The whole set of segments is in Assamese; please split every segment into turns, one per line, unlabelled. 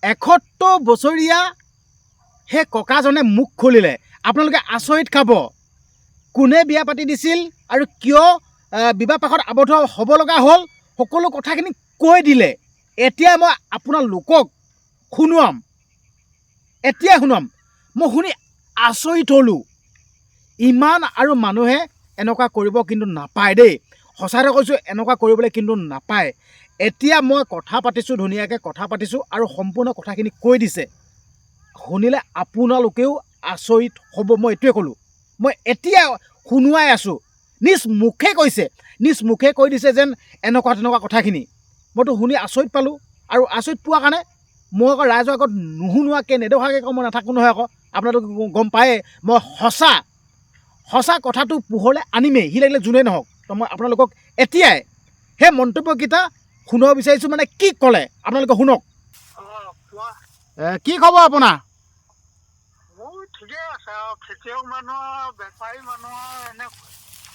71 বছৰীয়া সেই ককাজনে মুখ খুলিলে। আপোনালোকে আচৰিত খাব, কোনে বিয়া পাতি দিছিল আৰু কিয় বিবাহ পাশত আবদ্ধ হ'ব লগা হ'ল, সকলো কথাখিনি কৈ দিলে। এতিয়া মই আপোনালোকক শুনোৱাম, এতিয়াই শুনাম। মই শুনি আচৰিত হ'লোঁ। ইমান আৰু মানুহে এনেকুৱা কৰিব কিন্তু নাপায় দেই, সঁচাকৈ কৈছোঁ, এনেকুৱা কৰিবলৈ কিন্তু নাপায়। এতিয়া মই কথা পাতিছোঁ, ধুনীয়াকৈ কথা পাতিছোঁ আৰু সম্পূৰ্ণ কথাখিনি কৈ দিছে। শুনিলে আপোনালোকেও আচৰিত হ'ব। মই এইটোৱে ক'লোঁ, মই এতিয়া শুনোৱাই আছোঁ। নিজ মুখে কৈছে, নিজ মুখে কৈ দিছে যেন এনেকুৱা তেনেকুৱা কথাখিনি। মইতো শুনি আচৰিত পালোঁ, আৰু আচৰিত পোৱাৰ কাৰণে মই আকৌ ৰাইজৰ আগত নুশুনোৱাকৈ নেদেখাকৈ আকৌ মই নাথাকোঁ নহয়। আকৌ আপোনালোকে গম পায়েই, মই সঁচা কথাটো পোহৰলৈ আনিমেই, সি লাগিলে যোনেই নহওক। তো মই আপোনালোকক এতিয়াই সেই মন্তব্যকেইটা শুনাব বিচাৰিছোঁ। মানে কি ক'লে আপোনালোকে শুনক। কি খবৰ আপোনাৰ?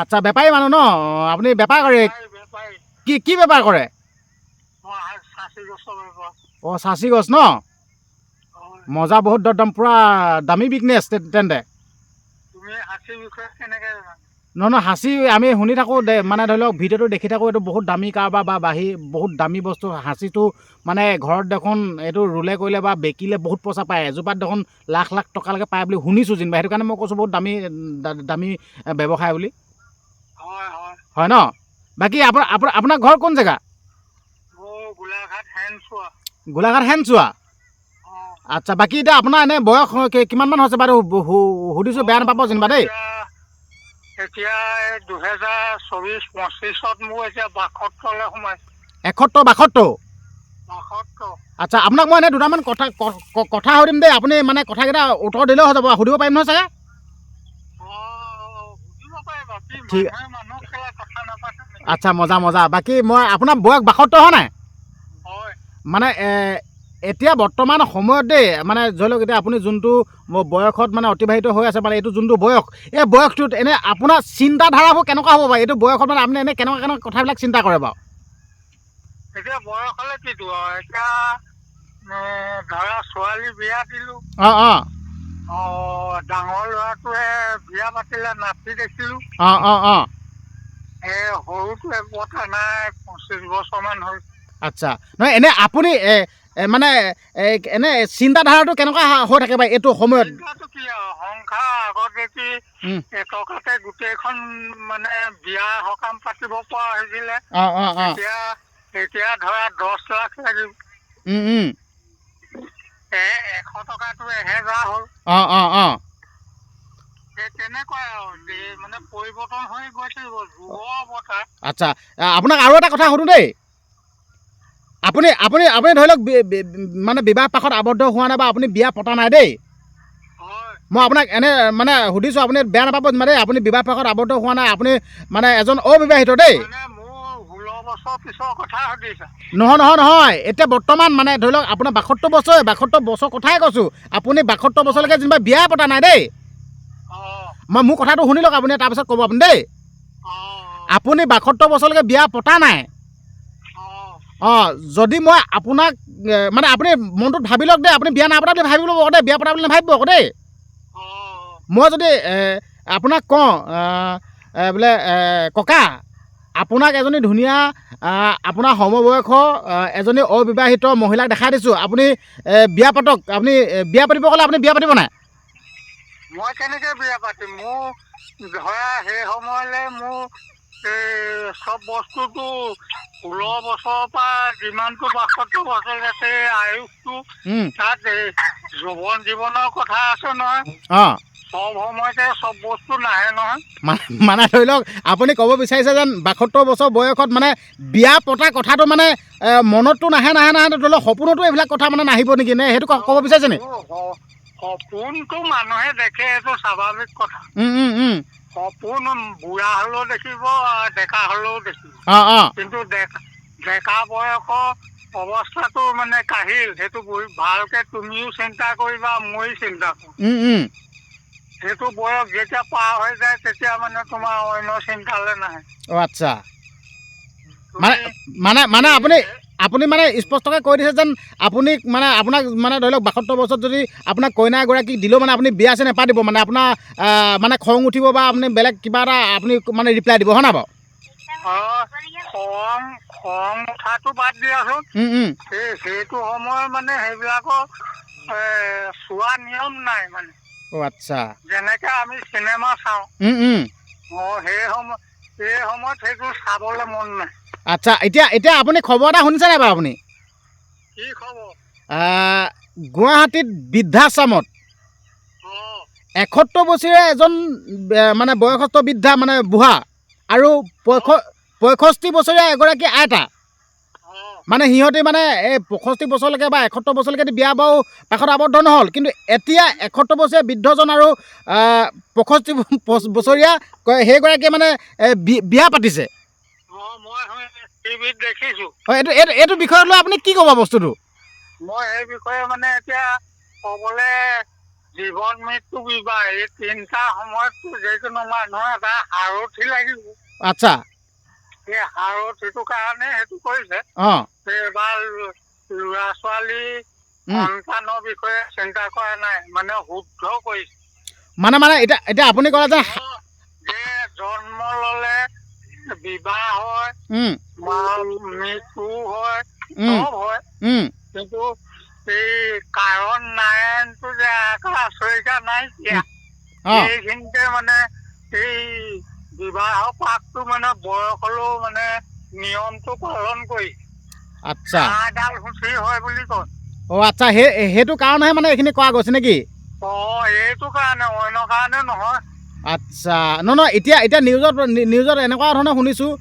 আচ্ছা, বেপাৰী মানুহ ন? আপুনি বেপাৰ কৰে? কি বেপাৰ কৰে? অঁ, চাচি গছ ন? মজা, বহুত দৰদাম, পূৰা দামী বিজনেছ তেন্তে। নহয়, সাঁচি আমি শুনি থাকোঁ, মানে ধৰি লওক ভিডিঅ'টো দেখি থাকোঁ, এইটো বহুত দামী কাৰোবাৰ বা বহুত দামী বস্তু। সাঁচিটো মানে ঘৰত দেখোন এইটো ৰুলে কৰিলে বা বেকিলে বহুত পইচা পায়, এজোপাত দেখোন লাখ লাখ টকালৈকে পায় বুলি শুনিছোঁ যেনিবা। সেইটো কাৰণে মই কৈছোঁ বহুত দামী ব্যৱসায় বুলি। হয় ন? বাকী আপোনাৰ ঘৰ কোন জেগা? গোলাঘাট হেনচোৱা। আচ্ছা, বাকী এতিয়া আপোনাৰ এনে বয়স কিমানমান হৈছে বাৰু? সুধিছোঁ, বেয়া নাপাব যেনিবা দেই।
এতিয়া 2024-25ত মোৰ এতিয়া 72লৈ সোমাইছে।
71-72? আচ্ছা, আপোনাক মই এনেই দুটামান কথা সুধিম দেই, আপুনি মানে কথাকেইটা উত্তৰ দিলেও হৈ যাব, সুধিব পাৰিম নহয় চাগে? ঠিক। আচ্ছা, মজা। বাকী মই আপোনাৰ বয়স 72 হয় নাই? মানে এতিয়া বৰ্তমান সময়ত দেই, মানে ধৰি লওক এতিয়া আপুনি যোনটো বয়সত মানে অতিবাহিত হৈ আছে, মানে এইটো যোনটো বয়স, এই বয়সটোত এনে আপোনাৰ চিন্তাধাৰাবোৰ কেনেকুৱা হ'ব বাৰু? এইটো বয়সত মানে আপুনি এনে কেনেকুৱা কথাবিলাক চিন্তা কৰে বাৰু?
এতিয়া বয়স হ'লে কিটো আৰু, এতিয়া ধৰা ছোৱালী বিয়া দিলোঁ। ডাঙৰ ল'ৰাটোৱে বিয়া পাতিলে, নাতি দেখিলোঁ। সৰুটোৱে পতা নাই, 25 বছৰমান হ'ল।
আচ্ছা, নহয় এনে আপুনি মানে এনে চিন্তাধাৰাটো কেনেকুৱা হৈ থাকে বাৰু এইটো সময়ত?
চিন্তাটো কি আৰু, সংসাৰ আগত দেখি এটকাতে গোটেইখন মানে বিয়া সকাম পাতিব পৰা হৈছিলে। এতিয়া ধৰা 10 লাখ লাগিব। 100 টকাটো 1000 হ'ল। তেনেকুৱাই আৰু, মানে পৰিৱৰ্তন হৈ গৈ থাকিব, যুগৰ অৱতাৰ। আচ্ছা,
আপোনাক আৰু এটা কথা সুধোঁ দেই। আপুনি ধৰি লওক মানে বিবাহ পাশত আবদ্ধ হোৱা নাই বা আপুনি বিয়া পতা নাই দেই। মই আপোনাক এনে মানে সুধিছোঁ, আপুনি বেয়া নাপাব যেনিবা দেই। আপুনি বিবাহ পাশত আবদ্ধ হোৱা নাই, আপুনি মানে এজন অবিবাহিত দেই। নহয়, এতিয়া বৰ্তমান মানে ধৰি লওক আপোনাৰ 72 বছৰ কথাই কৈছোঁ। আপুনি 72 বছৰলৈকে যেনিবা বিয়াই পতা নাই দেই। মই মোৰ কথাটো শুনি লওক, আপুনি তাৰপিছত ক'ব আপুনি দেই। আপুনি 72 বছৰলৈকে বিয়া পতা নাই। যদি মই আপোনাক মানে আপুনি মনটোত ভাবি লওক দেই, আপুনি বিয়া নাই পতা বুলি ভাবি ল'ব আকৌ দেই, বিয়া পতা বুলি নাভাবিব আকৌ দেই। মই যদি আপোনাক কওঁ বোলে ককা, আপোনাক এজনী ধুনীয়া আপোনাৰ সমবয়সৰ এজনী অবিবাহিত মহিলাক দেখাই দিছোঁ, আপুনি বিয়া পাতক, আপুনি বিয়া পাতিব ক'লে আপুনি বিয়া পাতিব নাই?
মই কেনেকৈ বিয়া পাতিম? মোৰ ধৰা সেই সময়লৈ মোৰ চব বস্তুটো 16 বছৰৰ পৰা যিমানটো 72 বছৰলৈকে আয়ুসটো, তাত যৌৱন জীৱনৰ কথা আছে নহয়। চব সময়তে চব বস্তু নাহে নহয়।
মানে ধৰি লওক আপুনি ক'ব বিচাৰিছে যেন 72 বছৰ বয়সত মানে বিয়া পতা কথাটো মানে মনততো নাহে ধৰি লওক সপোনতো এইবিলাক কথা মানে নাহিব নেকি, নে সেইটো ক'ব বিচাৰিছে নি?
সপোনটো মানুহে দেখে, এইটো স্বাভাৱিক কথা। সপোন বুঢ়া হ'লেও দেখিব, ডেকা হ'লেও দেখিব। কিন্তু ডেকা বয়সৰ অৱস্থাটো মানে কাহিল, সেইটো ভালকে তুমিও চিন্তা কৰিবা, ময়ো চিন্তা কৰিম। সেইটো বয়স যেতিয়া পাৰ হৈ যায়, তেতিয়া মানে তোমাৰ অন্য চিন্তালৈ নাহে।
আচ্ছা, মানে আপুনি আপুনি মানে স্পষ্টকৈ কৈ দিছে যেন আপুনি মানে আপোনাক মানে ধৰি লওক 72 বছৰত যদি আপোনাক কইনা এগৰাকীক দিলেও মানে আপুনি বিয়া আছে নেপাতিব মানে আপোনাৰ মানে খং উঠিব বা আপুনি বেলেগ কিবা এটা আপুনি মানে ৰিপ্লাই দিব হয় নাই বাৰু?
খং উঠাটো বাদ দিয়াচোন। সেইটো সময় মানে সেইবিলাকৰ চোৱা নিয়ম নাই মানে।
আচ্ছা।
যেনেকে আমি চিনেমা চাওঁ সেই সময়ত সেইটো চাবলৈ মন নাই।
আচ্ছা, এতিয়া আপুনি খবৰ এটা শুনিছে নাই বাৰু আপুনি?
কি খবৰ?
গুৱাহাটীত বৃদ্ধাশ্ৰমত 71 বছৰীয়া এজন মানে বয়সস্থ বৃদ্ধা মানে বুঢ়া আৰু 65 বছৰীয়া এগৰাকী আইতা মানে সিহঁতে মানে এই 65 বছৰলৈকে বা 71 বছৰলৈকে বিয়া বাৰু পাশত আবদ্ধ নহ'ল, কিন্তু এতিয়া 71 বছৰীয়া বৃদ্ধজন আৰু 65 বছৰীয়া সেইগৰাকীয়ে মানে বিয়া পাতিছে। এইটো বিষয়ত লৈ আপুনি কি ক'ব বস্তুটো?
মই এই বিষয়ে মানে এতিয়া ক'বলৈ জীৱন মৃত্যু বিবাহ এই তিনিটা সময়ততো যিকোনো মানুহৰ এটা হাৰথি লাগিব।
আচ্ছা।
সেই হাৰথিটোৰ কাৰণে সেইটো কৰিছে। এইবাৰ ল'ৰা ছোৱালী সন্তানৰ বিষয়ে চিন্তা কৰা নাই, মানে শুদ্ধ কৰিছে।
মানে এতিয়া আপুনি ক'লে যে
জন্ম ল'লে বিবাহ হয়, মৃত্যু হয়, চব হয়, কিন্তু এই কাৰণ নাৰায়ণটো যে আচৰিকা নাইকিয়া এইখিনিতে মানে এই বিবাহ পাকটো মানে বয়স হ'লেও মানে নিয়মটো পালন কৰি
আচ্ছা
ডাল হুঁচি হয় বুলি কয়।
আচ্ছা, সেইটো কাৰণেহে মানে এইখিনি কৰা গৈছে নেকি?
এইটো কাৰণে, অন্য কাৰণে নহয়।
আচ্ছা, নহয় এতিয়া নিউজত এনেকুৱা ধৰণৰ শুনিছোঁ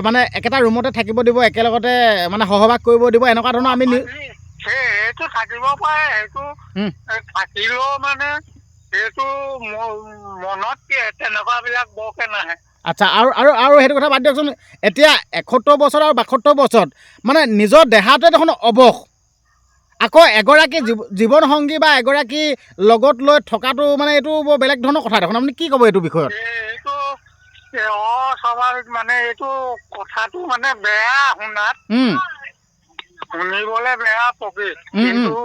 মানে একেটা ৰুমতে থাকিব দিব, একেলগতে মানে সহবাস কৰিব দিব, এনেকুৱা ধৰণৰ আমি
সেইটো থাকিব পাৰে। সেইটো থাকিলেও মানে সেইটো মনত তেনেকুৱাবিলাক বৰকে নাহে।
আচ্ছা, আৰু সেইটো কথা বাদ দিয়কচোন। এতিয়া 71 বছৰ আৰু 72 বছৰত মানে নিজৰ দেহাটোৱে দেখোন অৱস, আকৌ এগৰাকী জীৱন সংগী বা এগৰাকী লগত লৈ থকাটো মানে এইটো বৰ বেলেগ ধৰণৰ কথা দেখোন। আপুনি কি ক'ব এইটো বিষয়ত?
এইটো অস্বাভাৱিক মানে, এইটো কথাটো মানে বেয়া শুনাত, শুনিবলৈ বেয়া প্ৰকৃত, কিন্তু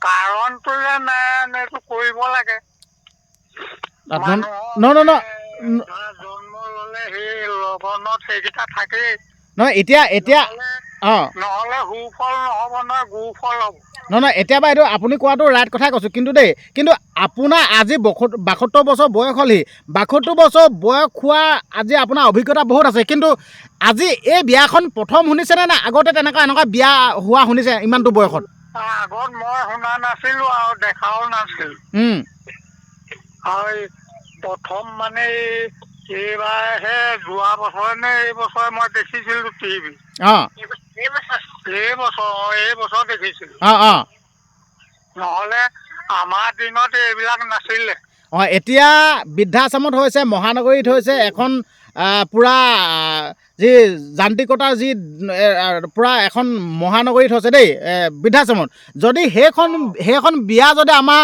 কাৰণটো যে নাই এইটো কৰিব লাগে। জন্ম ল'লে সেই লগনত সেইকেইটা থাকেই।
নহয় এতিয়া
নহ'লে সুফল নহ'ব নহয়, গুফল হ'ব।
নহয় এতিয়া বাৰু এইটো আপুনি কোৱাটো ৰাইট কথাই কৈছোঁ, কিন্তু আপোনাৰ আজি 72 বছৰ বয়স হ'লহি। 72 বছৰ বয়স হোৱা আজি আপোনাৰ অভিজ্ঞতা বহুত আছে, কিন্তু আজি এই বিয়াখন প্ৰথম শুনিছেনে নে আগতে এনেকুৱা বিয়া হোৱা শুনিছে ইমানটো বয়সত?
আগত মই শুনা নাছিলোঁ আৰু দেখাও নাছিলোঁ। আৰু প্ৰথম মানে এইবাৰহে যোৱা বছৰ নে এই বছৰ মই দেখিছিলোঁ টিভি। এই বছৰ দেখিছিলোঁ। নহ'লে আমাৰ দিনত এইবিলাক নাছিলে।
এতিয়া বৃদ্ধাশ্ৰমত হৈছে, মহানগৰীত হৈছে, এখন পূৰা যি যান্ত্ৰিকতাৰ যি পূৰা এখন মহানগৰীত হৈছে দেই বৃদ্ধাশ্ৰমত। যদি সেইখন বিয়া যদি আমাৰ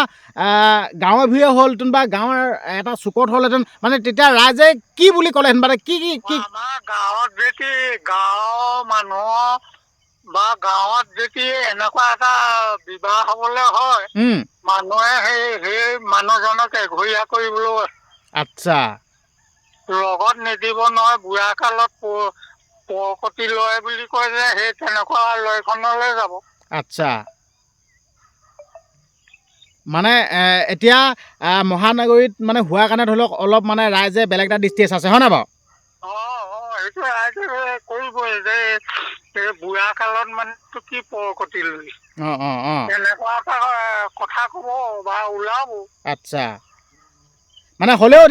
গাঁৱে ভূঞে হ'লহেঁতেন বা গাঁৱৰ এটা চুকত হ'লহেঁতেন, মানে তেতিয়া ৰাইজে কি বুলি ক'লেহেঁতেন, মানে কি
আমাৰ গাঁৱত যদি গাঁৱৰ মানুহৰ বা গাঁৱত যদি এনেকুৱা এটা বিবাহ হ'বলৈ হয়, মানুহে সেই মানুহজনক এঘৰীয়া কৰিবলৈ
আচ্ছা
লগত নিদিব নহয়। বুঢ়া কালত পৰকতি লয় বুলি কয় যে, সেই তেনেকুৱা লয়খনলৈ যাব।
আচ্ছা, মানে এতিয়া মহানগৰীত মানে হোৱাৰ কাৰণে ধৰি লওক অলপ মানে ৰাইজে বেলেগ এটা দৃষ্টি আছে, হয় নাই বাৰু?
সেইটো ৰাইজে কৰিবই যে এই বুঢ়া কালত মানে কি পৰকতি লৈ তেনেকুৱা এটা কথা ক'ব বা ওলাব।
আচ্ছা, মানে হ'লেও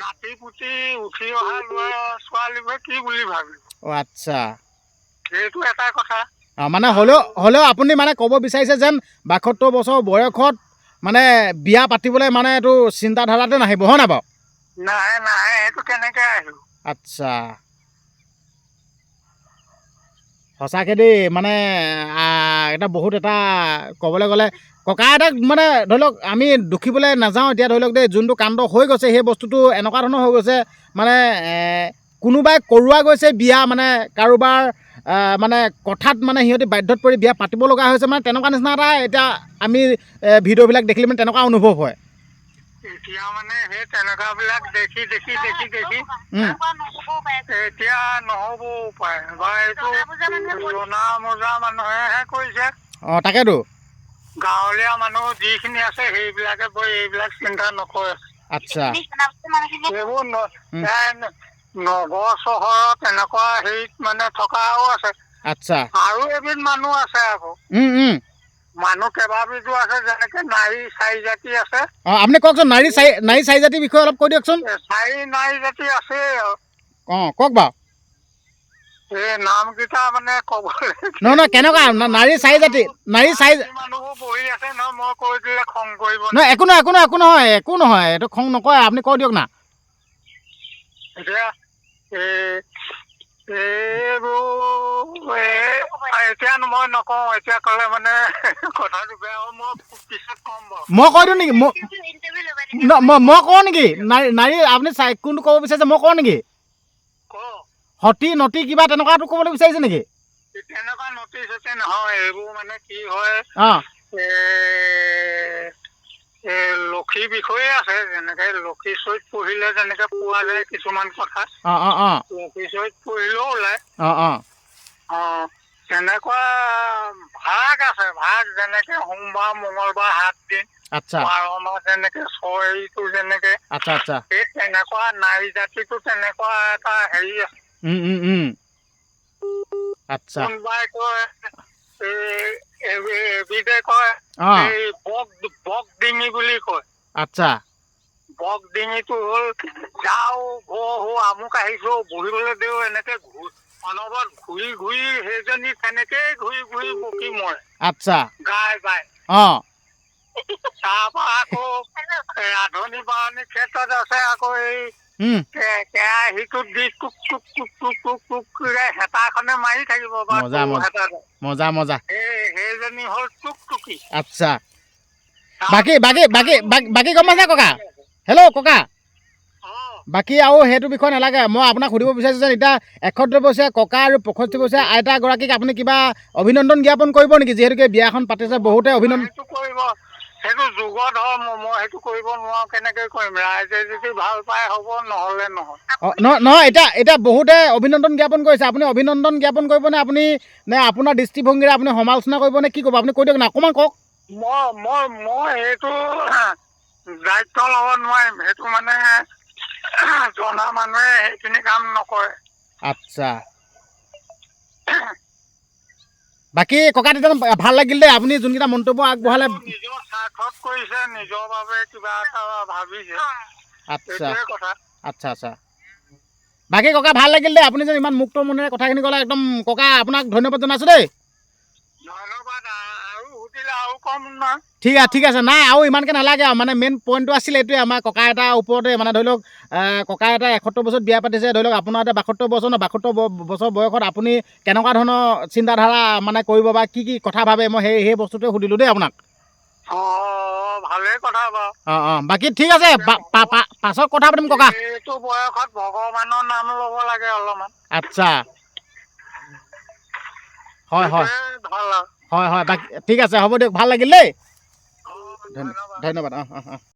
নাতি পুতি উঠি অহা ল'ৰা ছোৱালীবোৰে কি বুলি ভাবিব।
আচ্ছা,
সেইটো এটা কথা।
মানে হ'লেও আপুনি মানে ক'ব বিচাৰিছে যেন 72 বছৰ বয়সত মানে বিয়া পাতিবলৈ মানে এইটো চিন্তাধাৰাতে নাহিব, হয় নাই বাৰু?
নাহে, সেইটো কেনেকৈ আহিব।
আচ্ছা, সঁচাকৈ দেই, মানে এটা বহুত এটা ক'বলৈ গ'লে ককা আইতাক মানে ধৰি লওক আমি দুখিবলৈ নাযাওঁ। এতিয়া ধৰি লওক দেই, যোনটো কাণ্ড হৈ গৈছে সেই বস্তুটো এনেকুৱা ধৰণৰ হৈ গৈছে, মানে কোনোবাই কৰোৱা গৈছে বিয়া মানে কাৰোবাৰ মানে কথাত মানে সিহঁতি বাধ্যত পৰি বিয়া পাতিব লগা হৈছে মানে তেনেকুৱা নিচিনা এটা এতিয়া আমি ভিডিঅ'বিলাক দেখিলে মানে তেনেকুৱা অনুভৱ হয়।
এতিয়া মানে সেই তেনেকুৱাবিলাক দেখি এতিয়া নহ'বও পাৰে বা এইটো জনা মোজা মানুহেহে কৰিছে।
অঁ তাকেতো
গাঁৱলীয়া মানুহ যিখিনি আছে সেইবিলাকে বৰ এইবিলাক চিন্তা নকৰে।
আচ্ছা
এইবোৰ নগৰ চহৰত এনেকুৱা হেৰিত মানে থকাও আছে।
আচ্ছা
আৰু এবিধ মানুহ আছে আকৌ মানুহ কেইবাবিধো আছে, যেনেকে নাৰী চাৰি জাতি আছে।
অঁ আপুনি কওকচোন নাৰী চাৰি জাতিৰ বিষয়ে অলপ কৈ দিয়কচোন।
নাৰী জাতি আছে।
অঁ কওক বাৰু।
এই নামকেইটা মানে ক'বলৈ
নহয় কেনেকুৱা নাৰী চাৰি জাতি
মানুহবোৰ বহি আছে নহয়, মই কৈ দিলে খং কৰিব
নহয় একো নহয় এইটো খং নকৰে, আপুনি কৈ দিয়ক না।
এতিয়া এতিয়া মই নকওঁ, এতিয়া ক'লে মানে কথাটো বেয়া হ'ব, মই পিছত ক'ম বাৰু।
মই কৈ দিওঁ নেকি? মই কওঁ নেকি? নাৰী আপুনি কোনটো ক'ব বিচাৰিছে মই কওঁ নেকি? সতী নতী কিবা তেনেকুৱাটো ক'বলৈ বিচাৰিছে নেকি?
তেনেকুৱা নতী চতী নহয়, এইবোৰ মানে কি হয় লক্ষী বিষয়ে আছে, যেনেকে লক্ষী চৈত পঢ়িলে যেনেকে পোৱা যায় কিছুমান কথা। লক্ষী চৈত পঢ়িলেও ওলায়। তেনেকুৱা ভাগ আছে, ভাগ যেনেকে সোমবাৰ মঙলবাৰ 7 দিন, 12 মাহ যেনেকে 6 যেনেকে, সেই তেনেকুৱা নাৰী জাতিটো তেনেকুৱা এটা হেৰি আছে। কোনোবাই কয় এবিধে কয় এই বক ডিঙি বুলি কয়।
আচ্ছা
বক ডিঙিটো হ'ল যাও আমুক আহিছো বহিবলৈ দেও, এনেকে অনবৰত ঘূৰি ঘূৰি সেইজনী তেনেকেই ঘূৰি ঘূৰি বকি মৰে। আচ্ছা গাই বাই। তাৰপৰা আকৌ ৰাধনী বাৰণিৰ ক্ষেত্ৰত আছে আকৌ এই কেৰাহীটোত দি টুক টুক টুক টুক টুক টুক হেতাখনে মাৰি থাকিব বা মজা সেইজনী হ'ল টুকটুকি।
আচ্ছা বাকী গম পাইছে ককা? হেল্ল' ককা, বাকী আৰু সেইটো বিষয় নালাগে, মই আপোনাক সুধিব বিচাৰিছোঁ যে এতিয়া 71 বছৰীয়া ককা আৰু 65 বছৰীয়া আইতাগৰাকীক আপুনি কিবা অভিনন্দন জ্ঞাপন কৰিব নেকি? যিহেতুকে বিয়াখন পাতিছে বহুতে অভিনন্দন
কৰিব। সেইটো যুগৰ ধৰ্ম, মই সেইটো কৰিব নোৱাৰো, কেনেকে কৰিম? ৰাইজে যদি ভাল পায় হ'ব, নহ'লে নহয়।
নহয় এতিয়া বহুতে অভিনন্দন জ্ঞাপন কৰিছে, আপুনি অভিনন্দন জ্ঞাপন কৰিবনে? আপুনি নে আপোনাৰ দৃষ্টিভংগীৰে আপুনি সমালোচনা কৰিবনে? কি কৰিব আপুনি কৈ দিয়ক না, অকণমান কওক।
মই সেইটো দায়িত্ব ল'ব নোৱাৰিম, সেইটো মানে জনা মানুহে সেইখিনি কাম নকৰে।
আচ্ছা বাকী ককা তেতিয়া ভাল লাগিল দেই, আপুনি যোনকেইটা মন্তব্য আগবঢ়ালে।
নিজৰ স্বাৰ্থত কৰিছে, নিজৰ বাবে কিবা এটা ভাবিছে।
আচ্ছা বাকী ককা ভাল লাগিল দেই, আপুনি যে ইমান মুক্ত মনেৰে কথাখিনি ক'লে, একদম ককা আপোনাক ধন্যবাদ জনাইছোঁ দেই।
ধন্যবাদ, আৰু সুধিলে আৰু কম না।
ঠিক আছে, নাই আৰু ইমানকৈ নালাগে আৰু, মানে মেইন পইণ্টটো আছিলে এইটোৱে, আমাৰ ককা এটাৰ ওপৰতে, মানে ধৰি লওক ককা এটা 71 বছৰত বিয়া পাতিছে, ধৰি লওক আপোনাৰ এতিয়া 72 বছৰ ন, 72 বছৰ বয়সত আপুনি কেনেকুৱা ধৰণৰ চিন্তাধাৰা মানে কৰিব বা কি কথা ভাবে, মই সেই বস্তুটোৱে সুধিলোঁ দেই আপোনাক।
ভালেই কথা বাৰু।
বাকী ঠিক আছে, পাছত কথা পাতিম ককা।
এইটো বয়সত ভগৱানৰ নাম ল'ব লাগে অলপমান।
আচ্ছা হয় বাকী ঠিক আছে, হ'ব দিয়ক, ভাল লাগিল দেই, ধন্যবাদ।